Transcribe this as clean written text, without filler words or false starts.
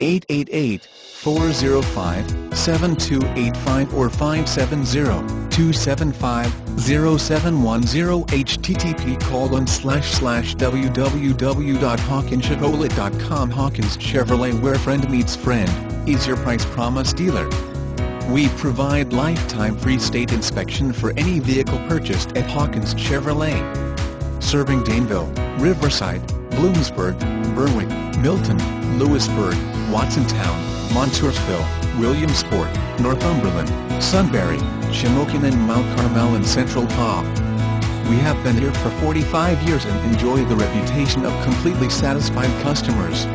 888-405-7285 or 570-275-0710. http://www.hawkinschevrolet.com. Hawkins Chevrolet, where friend meets friend, is your price promise dealer. We provide lifetime free state inspection for any vehicle purchased at Hawkins Chevrolet. Serving Danville, Riverside, Bloomsburg, Berwick, Milton, Lewisburg, Watsontown, Montoursville, Williamsport, Northumberland, Sunbury, Shamokin and Mount Carmel and Central PA. We have been here for 45 years and enjoy the reputation of completely satisfied customers.